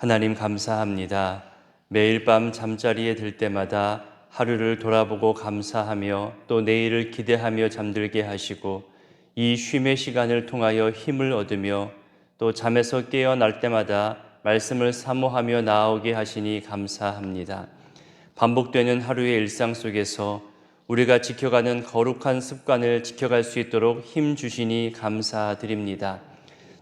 하나님 감사합니다. 매일 밤 잠자리에 들 때마다 하루를 돌아보고 감사하며 또 내일을 기대하며 잠들게 하시고 이 쉼의 시간을 통하여 힘을 얻으며 또 잠에서 깨어날 때마다 말씀을 사모하며 나아오게 하시니 감사합니다. 반복되는 하루의 일상 속에서 우리가 지켜가는 거룩한 습관을 지켜갈 수 있도록 힘 주시니 감사드립니다.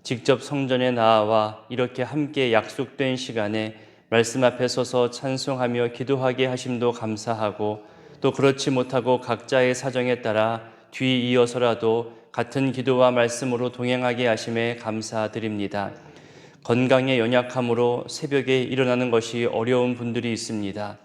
직접 성전에 나와 이렇게 함께 약속된 시간에 말씀 앞에 서서 찬송하며 기도하게 하심도 감사하고 또 그렇지 못하고 각자의 사정에 따라 뒤이어서라도 같은 기도와 말씀으로 동행하게 하심에 감사드립니다. 건강에 연약함으로 새벽에 일어나는 것이 어려운 분들이 있습니다.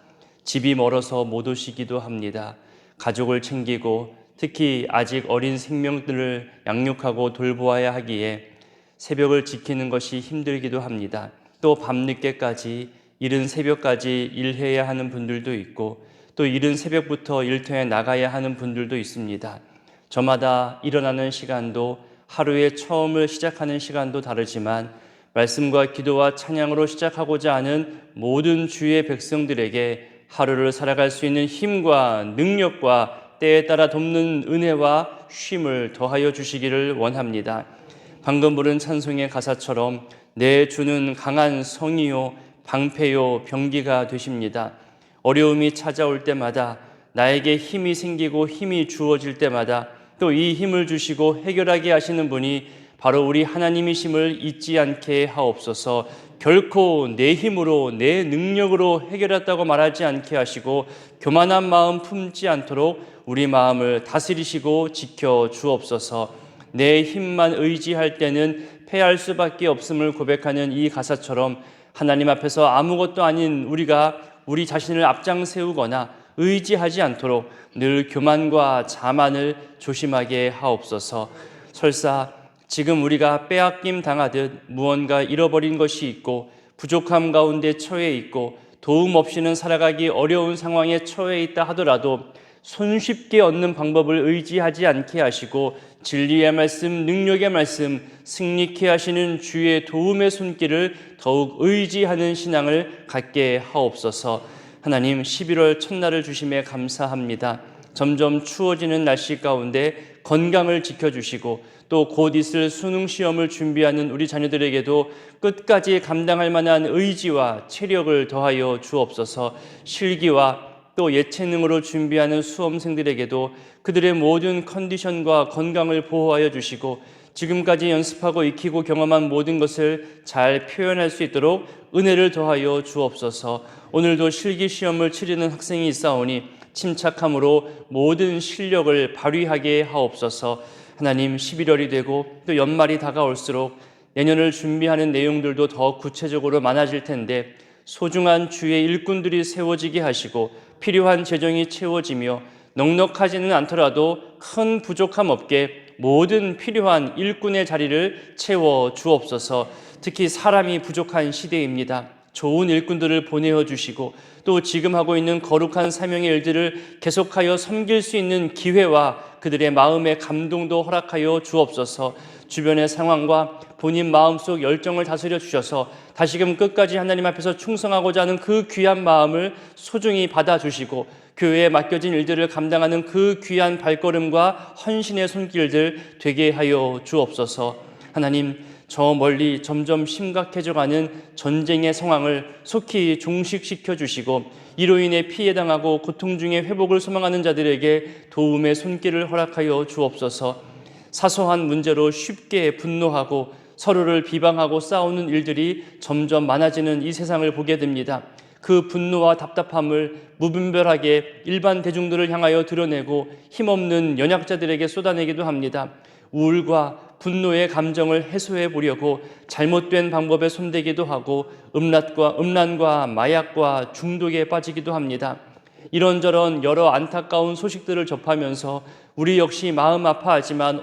집이 멀어서 못 오시기도 합니다. 가족을 챙기고 특히 아직 어린 생명들을 양육하고 돌보아야 하기에 새벽을 지키는 것이 힘들기도 합니다. 또 밤늦게까지 이른 새벽까지 일해야 하는 분들도 있고 또 이른 새벽부터 일터에 나가야 하는 분들도 있습니다. 저마다 일어나는 시간도 하루의 처음을 시작하는 시간도 다르지만 말씀과 기도와 찬양으로 시작하고자 하는 모든 주의 백성들에게 하루를 살아갈 수 있는 힘과 능력과 때에 따라 돕는 은혜와 쉼을 더하여 주시기를 원합니다. 방금 부른 찬송의 가사처럼 내 주는 강한 성이요 방패요 병기가 되십니다. 어려움이 찾아올 때마다 나에게 힘이 생기고 힘이 주어질 때마다 또 이 힘을 주시고 해결하게 하시는 분이 바로 우리 하나님이심을 잊지 않게 하옵소서. 결코 내 힘으로 내 능력으로 해결했다고 말하지 않게 하시고 교만한 마음 품지 않도록 우리 마음을 다스리시고 지켜 주옵소서. 내 힘만 의지할 때는 패할 수밖에 없음을 고백하는 이 가사처럼 하나님 앞에서 아무것도 아닌 우리가 우리 자신을 앞장 세우거나 의지하지 않도록 늘 교만과 자만을 조심하게 하옵소서. 설사 지금 우리가 빼앗김 당하듯 무언가 잃어버린 것이 있고 부족함 가운데 처해 있고 도움 없이는 살아가기 어려운 상황에 처해 있다 하더라도 손쉽게 얻는 방법을 의지하지 않게 하시고 진리의 말씀, 능력의 말씀, 승리케 하시는 주의 도움의 손길을 더욱 의지하는 신앙을 갖게 하옵소서. 하나님 11월 첫날을 주심에 감사합니다. 점점 추워지는 날씨 가운데 건강을 지켜주시고 또 곧 있을 수능 시험을 준비하는 우리 자녀들에게도 끝까지 감당할 만한 의지와 체력을 더하여 주옵소서. 실기와 또 예체능으로 준비하는 수험생들에게도 그들의 모든 컨디션과 건강을 보호하여 주시고 지금까지 연습하고 익히고 경험한 모든 것을 잘 표현할 수 있도록 은혜를 더하여 주옵소서. 오늘도 실기시험을 치르는 학생이 있사오니 침착함으로 모든 실력을 발휘하게 하옵소서. 하나님 11월이 되고 또 연말이 다가올수록 내년을 준비하는 내용들도 더 구체적으로 많아질 텐데 소중한 주의 일꾼들이 세워지게 하시고 필요한 재정이 채워지며 넉넉하지는 않더라도 큰 부족함 없게 모든 필요한 일꾼의 자리를 채워 주옵소서. 특히 사람이 부족한 시대입니다. 좋은 일꾼들을 보내어 주시고 또 지금 하고 있는 거룩한 사명의 일들을 계속하여 섬길 수 있는 기회와 그들의 마음의 감동도 허락하여 주옵소서. 주변의 상황과 본인 마음속 열정을 다스려 주셔서 다시금 끝까지 하나님 앞에서 충성하고자 하는 그 귀한 마음을 소중히 받아주시고 교회에 맡겨진 일들을 감당하는 그 귀한 발걸음과 헌신의 손길들 되게 하여 주옵소서. 하나님 저 멀리 점점 심각해져가는 전쟁의 상황을 속히 종식시켜 주시고 이로 인해 피해당하고 고통 중에 회복을 소망하는 자들에게 도움의 손길을 허락하여 주옵소서. 사소한 문제로 쉽게 분노하고 서로를 비방하고 싸우는 일들이 점점 많아지는 이 세상을 보게 됩니다. 그 분노와 답답함을 무분별하게 일반 대중들을 향하여 드러내고 힘없는 연약자들에게 쏟아내기도 합니다. 우울과 분노의 감정을 해소해 보려고 잘못된 방법에 손대기도 하고 음란과 마약과 중독에 빠지기도 합니다. 이런저런 여러 안타까운 소식들을 접하면서 우리 역시 마음 아파하지만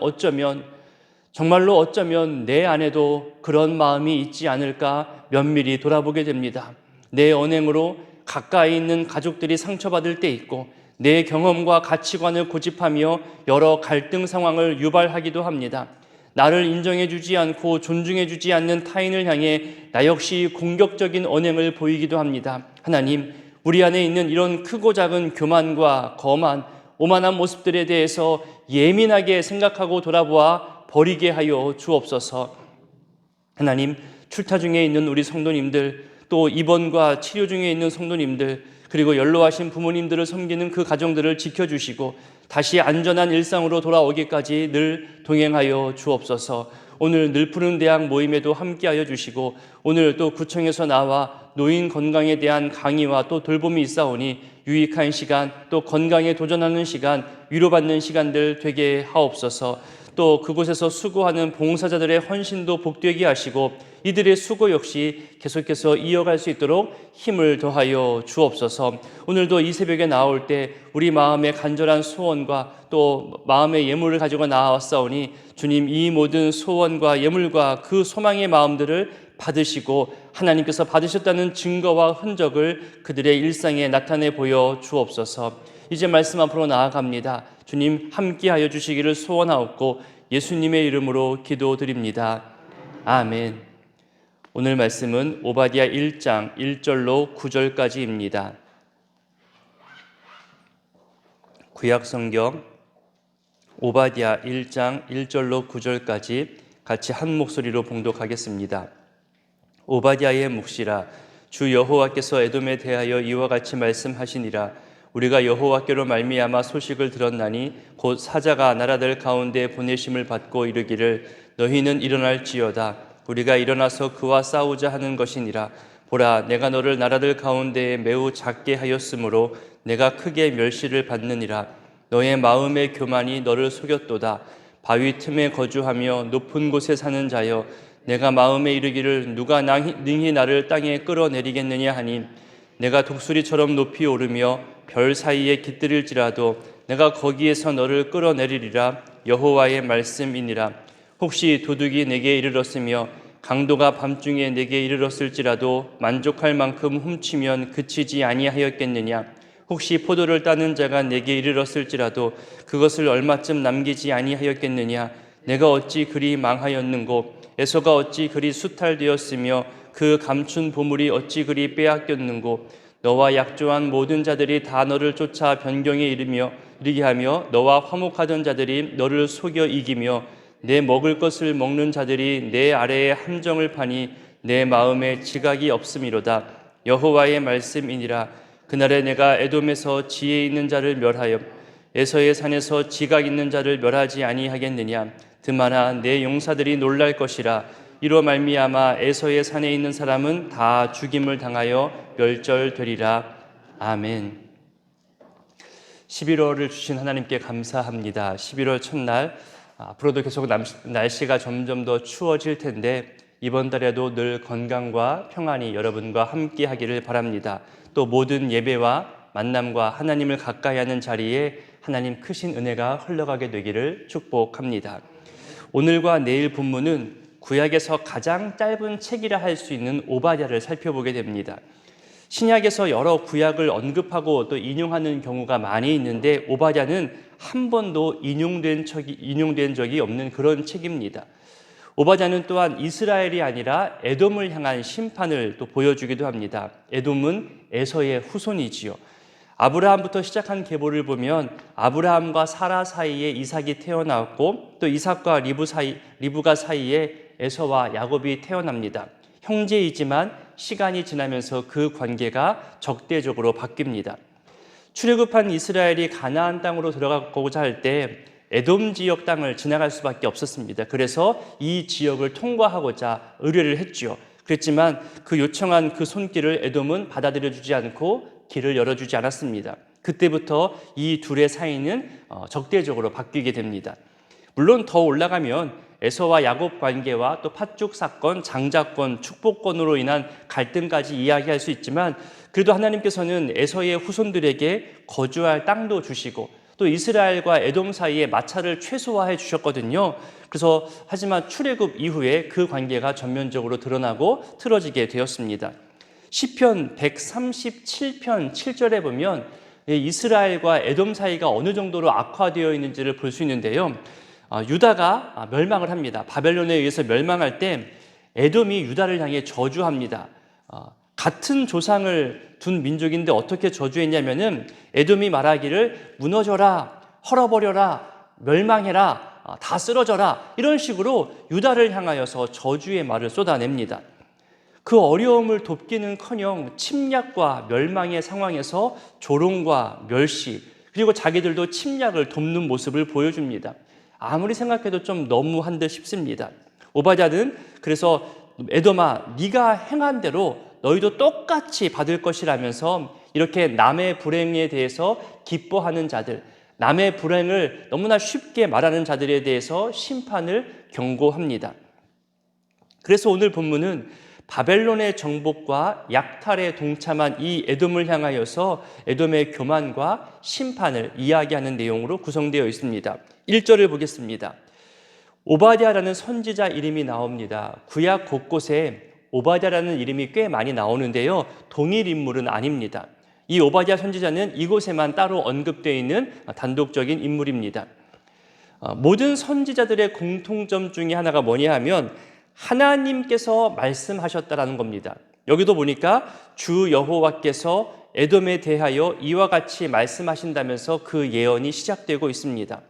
정말로 어쩌면 내 안에도 그런 마음이 있지 않을까 면밀히 돌아보게 됩니다. 내 언행으로 가까이 있는 가족들이 상처받을 때 있고 내 경험과 가치관을 고집하며 여러 갈등 상황을 유발하기도 합니다. 나를 인정해주지 않고 존중해주지 않는 타인을 향해 나 역시 공격적인 언행을 보이기도 합니다. 하나님, 우리 안에 있는 이런 크고 작은 교만과 거만, 오만한 모습들에 대해서 예민하게 생각하고 돌아보아 버리게 하여 주옵소서. 하나님, 출타 중에 있는 우리 성도님들, 또 입원과 치료 중에 있는 성도님들, 그리고 연로하신 부모님들을 섬기는 그 가정들을 지켜주시고 다시 안전한 일상으로 돌아오기까지 늘 동행하여 주옵소서. 오늘 늘 푸른 대학 모임에도 함께하여 주시고 오늘 또 구청에서 나와 노인 건강에 대한 강의와 또 돌봄이 있사오니 유익한 시간, 또 건강에 도전하는 시간, 위로받는 시간들 되게 하옵소서. 또 그곳에서 수고하는 봉사자들의 헌신도 복되게 하시고 이들의 수고 역시 계속해서 이어갈 수 있도록 힘을 더하여 주옵소서. 오늘도 이 새벽에 나올 때 우리 마음의 간절한 소원과 또 마음의 예물을 가지고 나왔사오니 주님, 이 모든 소원과 예물과 그 소망의 마음들을 받으시고 하나님께서 받으셨다는 증거와 흔적을 그들의 일상에 나타내 보여 주옵소서. 이제 말씀 앞으로 나아갑니다. 주님, 함께하여 주시기를 소원하옵고 예수님의 이름으로 기도드립니다. 아멘. 오늘 말씀은 오바댜 1장 1절로 9절까지입니다. 구약성경 오바댜 1장 1절로 9절까지 같이 한 목소리로 봉독하겠습니다. 오바댜의 묵시라. 주 여호와께서 에돔에 대하여 이와 같이 말씀하시니라. 우리가 여호와께로 말미암아 소식을 들었나니 곧 사자가 나라들 가운데 보내심을 받고 이르기를 너희는 일어날지어다. 우리가 일어나서 그와 싸우자 하는 것이니라. 보라, 내가 너를 나라들 가운데에 매우 작게 하였으므로 내가 크게 멸시를 받느니라. 너의 마음의 교만이 너를 속였도다. 바위 틈에 거주하며 높은 곳에 사는 자여, 내가 마음에 이르기를 누가 능히 나를 땅에 끌어내리겠느냐 하니 내가 독수리처럼 높이 오르며 별 사이에 깃들일지라도 내가 거기에서 너를 끌어내리리라. 여호와의 말씀이니라. 혹시 도둑이 내게 이르렀으며 강도가 밤중에 내게 이르렀을지라도 만족할 만큼 훔치면 그치지 아니하였겠느냐. 혹시 포도를 따는 자가 내게 이르렀을지라도 그것을 얼마쯤 남기지 아니하였겠느냐. 내가 어찌 그리 망하였는고 에서가 어찌 그리 수탈되었으며 그 감춘 보물이 어찌 그리 빼앗겼는고. 너와 약조한 모든 자들이 다 너를 쫓아 변경에 이르게 하며 너와 화목하던 자들이 너를 속여 이기며 내 먹을 것을 먹는 자들이 내 아래에 함정을 파니 내 마음에 지각이 없음이로다. 여호와의 말씀이니라. 그날에 내가 에돔에서 지혜 있는 자를 멸하여 에서의 산에서 지각 있는 자를 멸하지 아니하겠느냐. 드마나 내 용사들이 놀랄 것이라. 이로 말미암아 에서의 산에 있는 사람은 다 죽임을 당하여 멸절되리라. 아멘. 11월을 주신 하나님께 감사합니다. 11월 첫날, 앞으로도 계속 날씨가 점점 더 추워질 텐데 이번 달에도 늘 건강과 평안이 여러분과 함께 하기를 바랍니다. 또 모든 예배와 만남과 하나님을 가까이 하는 자리에 하나님 크신 은혜가 흘러가게 되기를 축복합니다. 오늘과 내일 본문은 구약에서 가장 짧은 책이라 할 수 있는 오바댜를 살펴보게 됩니다. 신약에서 여러 구약을 언급하고 또 인용하는 경우가 많이 있는데 오바댜는 한 번도 인용된 적이 없는 그런 책입니다. 오바댜는 또한 이스라엘이 아니라 에돔을 향한 심판을 또 보여주기도 합니다. 에돔은 에서의 후손이지요. 아브라함부터 시작한 계보를 보면 아브라함과 사라 사이에 이삭이 태어났고 또 이삭과 리브가 사이에 에서와 야곱이 태어납니다. 형제이지만 시간이 지나면서 그 관계가 적대적으로 바뀝니다. 출애굽한 이스라엘이 가나안 땅으로 들어가고자 할 때 에돔 지역 땅을 지나갈 수밖에 없었습니다. 그래서 이 지역을 통과하고자 의뢰를 했죠. 그랬지만 그 요청한 그 손길을 에돔은 받아들여주지 않고 길을 열어주지 않았습니다. 그때부터 이 둘의 사이는 적대적으로 바뀌게 됩니다. 물론 더 올라가면 에서와 야곱 관계와 또 팥죽 사건, 장자권, 축복권으로 인한 갈등까지 이야기할 수 있지만 그래도 하나님께서는 에서의 후손들에게 거주할 땅도 주시고 또 이스라엘과 에돔 사이의 마찰을 최소화해 주셨거든요. 그래서 하지만 출애굽 이후에 그 관계가 전면적으로 드러나고 틀어지게 되었습니다. 시편 137편 7절에 보면 이스라엘과 에돔 사이가 어느 정도로 악화되어 있는지를 볼 수 있는데요. 유다가 멸망을 합니다. 바벨론에 의해서 멸망할 때 에돔이 유다를 향해 저주합니다. 같은 조상을 둔 민족인데 어떻게 저주했냐면은 에돔이 말하기를 무너져라, 헐어버려라, 멸망해라, 다 쓰러져라, 이런 식으로 유다를 향하여서 저주의 말을 쏟아냅니다. 그 어려움을 돕기는커녕 침략과 멸망의 상황에서 조롱과 멸시, 그리고 자기들도 침략을 돕는 모습을 보여줍니다. 아무리 생각해도 좀 너무한 듯 싶습니다. 오바댜는 그래서 에돔아, 네가 행한 대로 너희도 똑같이 받을 것이라면서 이렇게 남의 불행에 대해서 기뻐하는 자들, 남의 불행을 너무나 쉽게 말하는 자들에 대해서 심판을 경고합니다. 그래서 오늘 본문은 바벨론의 정복과 약탈에 동참한 이 에돔을 향하여서 에돔의 교만과 심판을 이야기하는 내용으로 구성되어 있습니다. 1절을 보겠습니다. 오바댜라는 선지자 이름이 나옵니다. 구약 곳곳에 오바댜라는 이름이 꽤 많이 나오는데요, 동일 인물은 아닙니다. 이 오바댜 선지자는 이곳에만 따로 언급되어 있는 단독적인 인물입니다. 모든 선지자들의 공통점 중에 하나가 뭐냐 하면 하나님께서 말씀하셨다라는 겁니다. 여기도 보니까 주 여호와께서 에돔에 대하여 이와 같이 말씀하신다면서 그 예언이 시작되고 있습니다.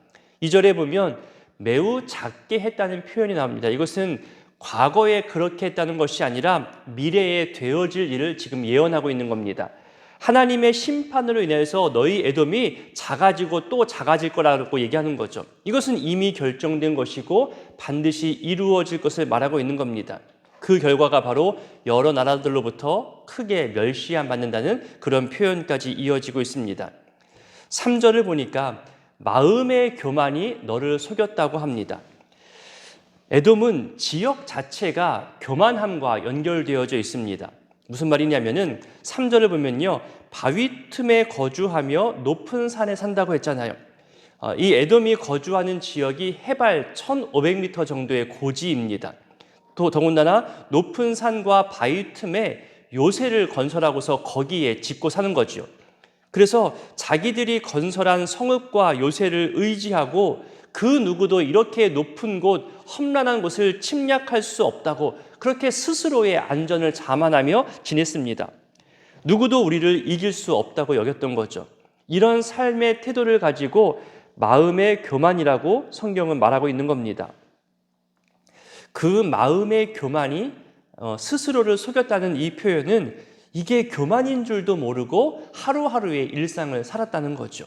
2절에 보면 매우 작게 했다는 표현이 나옵니다. 이것은 과거에 그렇게 했다는 것이 아니라 미래에 되어질 일을 지금 예언하고 있는 겁니다. 하나님의 심판으로 인해서 너희 에돔이 작아지고 또 작아질 거라고 얘기하는 거죠. 이것은 이미 결정된 것이고 반드시 이루어질 것을 말하고 있는 겁니다. 그 결과가 바로 여러 나라들로부터 크게 멸시함 받는다는 그런 표현까지 이어지고 있습니다. 3절을 보니까 마음의 교만이 너를 속였다고 합니다. 에돔은 지역 자체가 교만함과 연결되어져 있습니다. 무슨 말이냐면은 3절을 보면요, 바위 틈에 거주하며 높은 산에 산다고 했잖아요. 이 에돔이 거주하는 지역이 해발 1500m 정도의 고지입니다. 또 더군다나 높은 산과 바위 틈에 요새를 건설하고서 거기에 짓고 사는 거죠. 그래서 자기들이 건설한 성읍과 요새를 의지하고 그 누구도 이렇게 높은 곳, 험난한 곳을 침략할 수 없다고 그렇게 스스로의 안전을 자만하며 지냈습니다. 누구도 우리를 이길 수 없다고 여겼던 거죠. 이런 삶의 태도를 가지고 마음의 교만이라고 성경은 말하고 있는 겁니다. 그 마음의 교만이 스스로를 속였다는 이 표현은 이게 교만인 줄도 모르고 하루하루의 일상을 살았다는 거죠.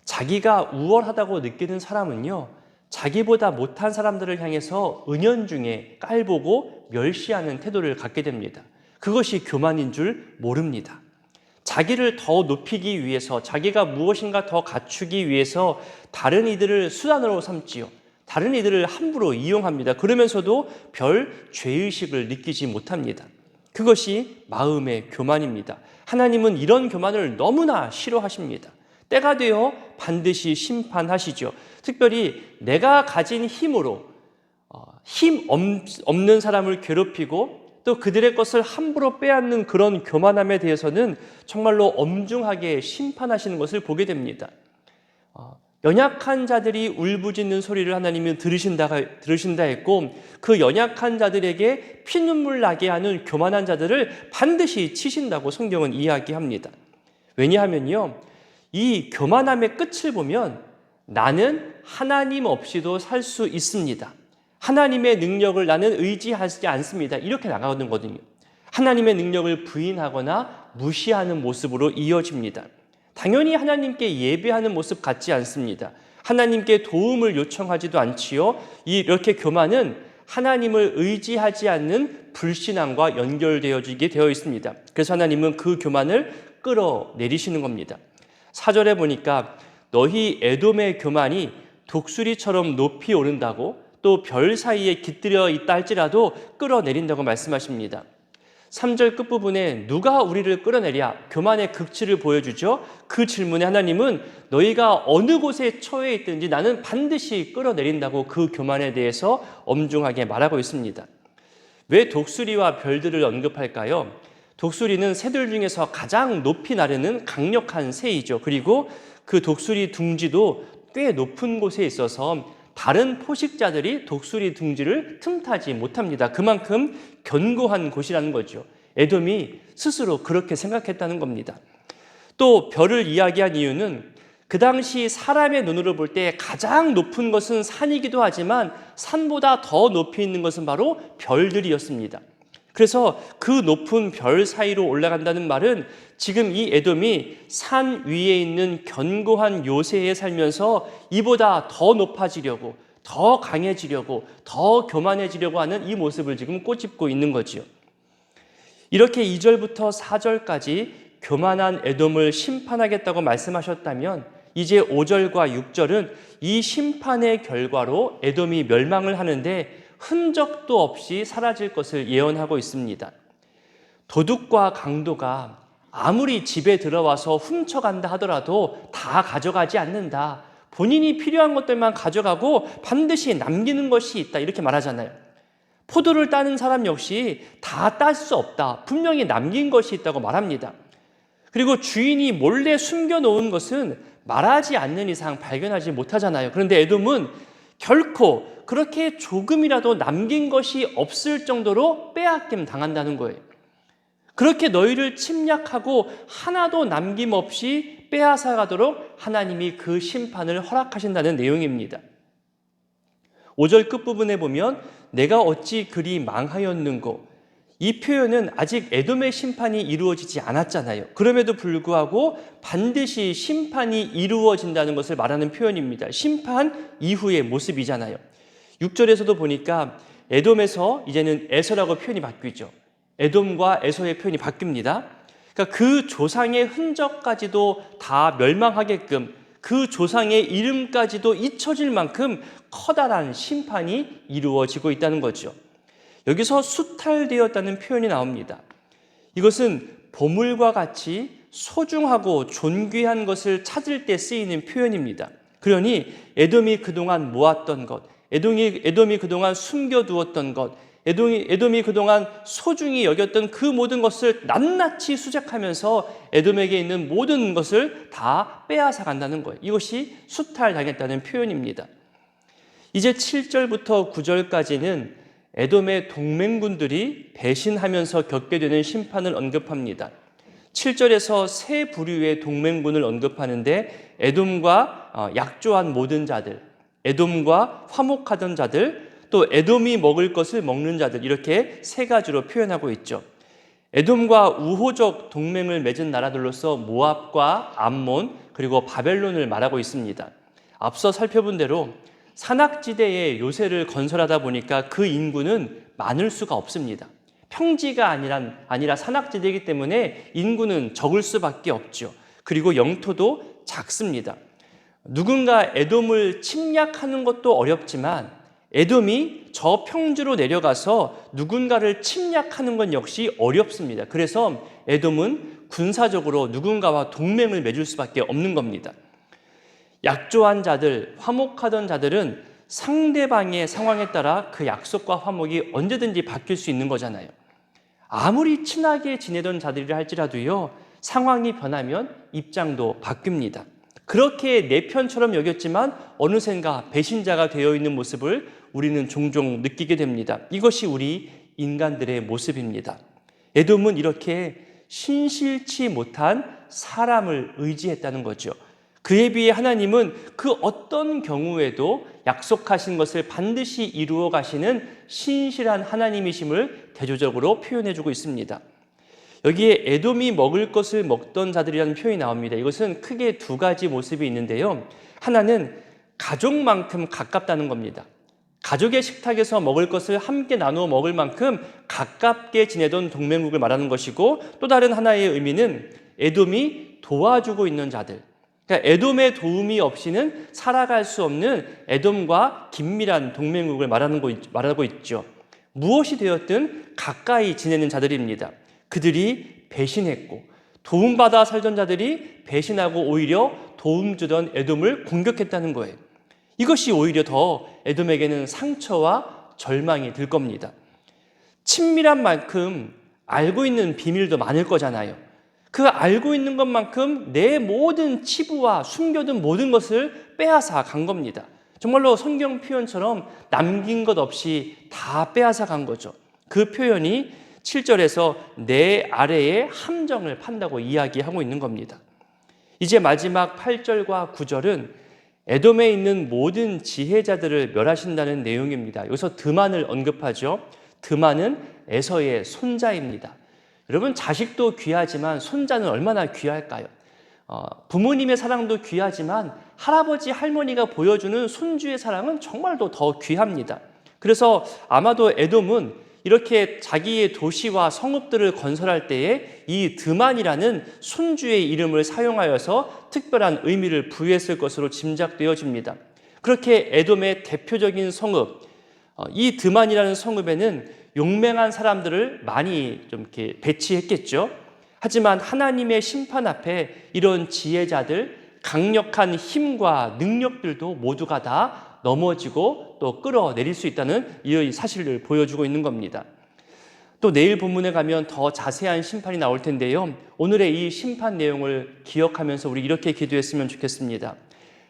자기가 우월하다고 느끼는 사람은요, 자기보다 못한 사람들을 향해서 은연중에 깔보고 멸시하는 태도를 갖게 됩니다. 그것이 교만인 줄 모릅니다. 자기를 더 높이기 위해서, 자기가 무엇인가 더 갖추기 위해서 다른 이들을 수단으로 삼지요. 다른 이들을 함부로 이용합니다. 그러면서도 별 죄의식을 느끼지 못합니다. 그것이 마음의 교만입니다. 하나님은 이런 교만을 너무나 싫어하십니다. 때가 되어 반드시 심판하시죠. 특별히 내가 가진 힘으로 힘 없는 사람을 괴롭히고 또 그들의 것을 함부로 빼앗는 그런 교만함에 대해서는 정말로 엄중하게 심판하시는 것을 보게 됩니다. 연약한 자들이 울부짖는 소리를 하나님은 들으신다 했고, 그 연약한 자들에게 피눈물 나게 하는 교만한 자들을 반드시 치신다고 성경은 이야기합니다. 왜냐하면요, 이 교만함의 끝을 보면 나는 하나님 없이도 살 수 있습니다. 하나님의 능력을 나는 의지하지 않습니다. 이렇게 나가거든요. 하나님의 능력을 부인하거나 무시하는 모습으로 이어집니다. 당연히 하나님께 예배하는 모습 같지 않습니다. 하나님께 도움을 요청하지도 않지요. 이렇게 교만은 하나님을 의지하지 않는 불신앙과 연결되어지게 되어 있습니다. 그래서 하나님은 그 교만을 끌어내리시는 겁니다. 4절에 보니까 너희 에돔의 교만이 독수리처럼 높이 오른다고, 또 별 사이에 깃들여 있다 할지라도 끌어내린다고 말씀하십니다. 3절 끝부분에 누가 우리를 끌어내랴, 교만의 극치를 보여주죠. 그 질문에 하나님은 너희가 어느 곳에 처해 있든지 나는 반드시 끌어내린다고 그 교만에 대해서 엄중하게 말하고 있습니다. 왜 독수리와 별들을 언급할까요? 독수리는 새들 중에서 가장 높이 나르는 강력한 새이죠. 그리고 그 독수리 둥지도 꽤 높은 곳에 있어서 다른 포식자들이 독수리 둥지를 틈타지 못합니다. 그만큼 견고한 곳이라는 거죠. 에돔이 스스로 그렇게 생각했다는 겁니다. 또 별을 이야기한 이유는 그 당시 사람의 눈으로 볼 때 가장 높은 것은 산이기도 하지만 산보다 더 높이 있는 것은 바로 별들이었습니다. 그래서 그 높은 별 사이로 올라간다는 말은 지금 이 에돔이 산 위에 있는 견고한 요새에 살면서 이보다 더 높아지려고, 더 강해지려고, 더 교만해지려고 하는 이 모습을 지금 꼬집고 있는 거지요. 이렇게 2절부터 4절까지 교만한 에돔을 심판하겠다고 말씀하셨다면 이제 5절과 6절은 이 심판의 결과로 에돔이 멸망을 하는데 흔적도 없이 사라질 것을 예언하고 있습니다. 도둑과 강도가 아무리 집에 들어와서 훔쳐간다 하더라도 다 가져가지 않는다. 본인이 필요한 것들만 가져가고 반드시 남기는 것이 있다. 이렇게 말하잖아요. 포도를 따는 사람 역시 다 딸 수 없다. 분명히 남긴 것이 있다고 말합니다. 그리고 주인이 몰래 숨겨놓은 것은 말하지 않는 이상 발견하지 못하잖아요. 그런데 에돔은 결코 그렇게 조금이라도 남긴 것이 없을 정도로 빼앗김 당한다는 거예요. 그렇게 너희를 침략하고 하나도 남김없이 빼앗아 가도록 하나님이 그 심판을 허락하신다는 내용입니다. 5절 끝부분에 보면 내가 어찌 그리 망하였는고, 이 표현은 아직 에돔의 심판이 이루어지지 않았잖아요. 그럼에도 불구하고 반드시 심판이 이루어진다는 것을 말하는 표현입니다. 심판 이후의 모습이잖아요. 6절에서도 보니까 에돔에서 이제는 에서라고 표현이 바뀌죠. 에돔과 에서의 표현이 바뀝니다. 그러니까 그 조상의 흔적까지도 다 멸망하게끔, 그 조상의 이름까지도 잊혀질 만큼 커다란 심판이 이루어지고 있다는 거죠. 여기서 수탈되었다는 표현이 나옵니다. 이것은 보물과 같이 소중하고 존귀한 것을 찾을 때 쓰이는 표현입니다. 그러니 에돔이 그동안 모았던 것, 에돔이 그동안 숨겨두었던 것, 에돔이 그동안 소중히 여겼던 그 모든 것을 낱낱이 수색하면서 에돔에게 있는 모든 것을 다 빼앗아 간다는 거예요. 이것이 수탈당했다는 표현입니다. 이제 7절부터 9절까지는 에돔의 동맹군들이 배신하면서 겪게 되는 심판을 언급합니다. 7절에서 세 부류의 동맹군을 언급하는데 에돔과 약조한 모든 자들, 에돔과 화목하던 자들, 또 에돔이 먹을 것을 먹는 자들, 이렇게 세 가지로 표현하고 있죠. 에돔과 우호적 동맹을 맺은 나라들로서 모압과 암몬 그리고 바벨론을 말하고 있습니다. 앞서 살펴본 대로 산악지대에 요새를 건설하다 보니까 그 인구는 많을 수가 없습니다. 평지가 아니라 산악지대이기 때문에 인구는 적을 수밖에 없죠. 그리고 영토도 작습니다. 누군가 에돔을 침략하는 것도 어렵지만 에돔이 저 평지로 내려가서 누군가를 침략하는 건 역시 어렵습니다. 그래서 에돔은 군사적으로 누군가와 동맹을 맺을 수밖에 없는 겁니다. 약조한 자들, 화목하던 자들은 상대방의 상황에 따라 그 약속과 화목이 언제든지 바뀔 수 있는 거잖아요. 아무리 친하게 지내던 자들이라 할지라도요, 상황이 변하면 입장도 바뀝니다. 그렇게 내 편처럼 여겼지만 어느샌가 배신자가 되어 있는 모습을 우리는 종종 느끼게 됩니다. 이것이 우리 인간들의 모습입니다. 에돔은 이렇게 신실치 못한 사람을 의지했다는 거죠. 그에 비해 하나님은 그 어떤 경우에도 약속하신 것을 반드시 이루어 가시는 신실한 하나님이심을 대조적으로 표현해주고 있습니다. 여기에 에돔이 먹을 것을 먹던 자들이라는 표현이 나옵니다. 이것은 크게 두 가지 모습이 있는데요. 하나는 가족만큼 가깝다는 겁니다. 가족의 식탁에서 먹을 것을 함께 나누어 먹을 만큼 가깝게 지내던 동맹국을 말하는 것이고, 또 다른 하나의 의미는 에돔이 도와주고 있는 자들, 그러니까 에돔의 도움이 없이는 살아갈 수 없는 에돔과 긴밀한 동맹국을 말하고 있죠. 무엇이 되었든 가까이 지내는 자들입니다. 그들이 배신했고 도움받아 살던 자들이 배신하고 오히려 도움 주던 에돔을 공격했다는 거예요. 이것이 오히려 더 에돔에게는 상처와 절망이 들 겁니다. 친밀한 만큼 알고 있는 비밀도 많을 거잖아요. 그 알고 있는 것만큼 내 모든 치부와 숨겨둔 모든 것을 빼앗아 간 겁니다. 정말로 성경 표현처럼 남긴 것 없이 다 빼앗아 간 거죠. 그 표현이 7절에서 내 아래의 함정을 판다고 이야기하고 있는 겁니다. 이제 마지막 8절과 9절은 에돔에 있는 모든 지혜자들을 멸하신다는 내용입니다. 여기서 드만을 언급하죠. 드만은 에서의 손자입니다. 여러분, 자식도 귀하지만 손자는 얼마나 귀할까요? 부모님의 사랑도 귀하지만 할아버지, 할머니가 보여주는 손주의 사랑은 정말로 더 귀합니다. 그래서 아마도 에돔은 이렇게 자기의 도시와 성읍들을 건설할 때에 이 드만이라는 손주의 이름을 사용하여서 특별한 의미를 부여했을 것으로 짐작되어집니다. 그렇게 에돔의 대표적인 성읍, 이 드만이라는 성읍에는 용맹한 사람들을 많이 좀 이렇게 배치했겠죠. 하지만 하나님의 심판 앞에 이런 지혜자들, 강력한 힘과 능력들도 모두가 다 넘어지고 또 끌어내릴 수 있다는 이 사실을 보여주고 있는 겁니다. 또 내일 본문에 가면 더 자세한 심판이 나올 텐데요. 오늘의 이 심판 내용을 기억하면서 우리 이렇게 기도했으면 좋겠습니다.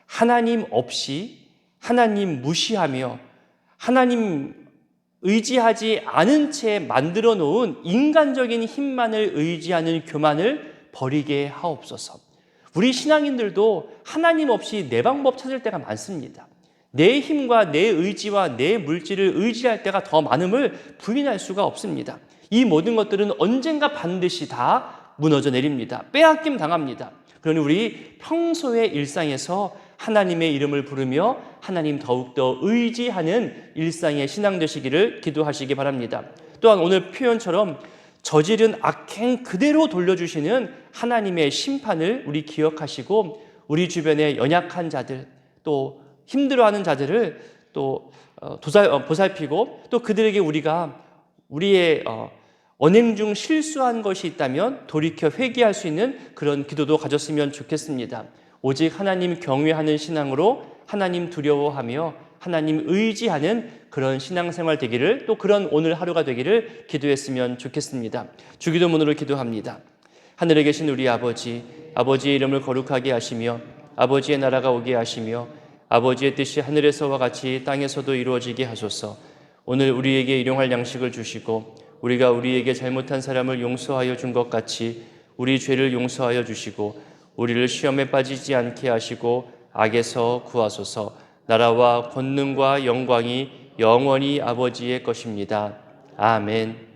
하나님 없이, 하나님 무시하며 하나님 의지하지 않은 채 만들어 놓은 인간적인 힘만을 의지하는 교만을 버리게 하옵소서. 우리 신앙인들도 하나님 없이 내 방법 찾을 때가 많습니다. 내 힘과 내 의지와 내 물질을 의지할 때가 더 많음을 부인할 수가 없습니다. 이 모든 것들은 언젠가 반드시 다 무너져 내립니다. 빼앗김 당합니다. 그러니 우리 평소의 일상에서 하나님의 이름을 부르며 하나님 더욱더 의지하는 일상의 신앙 되시기를 기도하시기 바랍니다. 또한 오늘 표현처럼 저지른 악행 그대로 돌려주시는 하나님의 심판을 우리 기억하시고 우리 주변의 연약한 자들 또 힘들어하는 자들을 또 보살피고 또 그들에게 우리가 우리의 언행 중 실수한 것이 있다면 돌이켜 회개할 수 있는 그런 기도도 가졌으면 좋겠습니다. 오직 하나님 경외하는 신앙으로 하나님 두려워하며 하나님 의지하는 그런 신앙생활 되기를 또 그런 오늘 하루가 되기를 기도했으면 좋겠습니다. 주기도문으로 기도합니다. 하늘에 계신 우리 아버지, 아버지의 이름을 거룩하게 하시며 아버지의 나라가 오게 하시며 아버지의 뜻이 하늘에서와 같이 땅에서도 이루어지게 하소서. 오늘 우리에게 일용할 양식을 주시고 우리가 우리에게 잘못한 사람을 용서하여 준 것 같이 우리 죄를 용서하여 주시고 우리를 시험에 빠지지 않게 하시고 악에서 구하소서. 나라와 권능과 영광이 영원히 아버지의 것입니다. 아멘.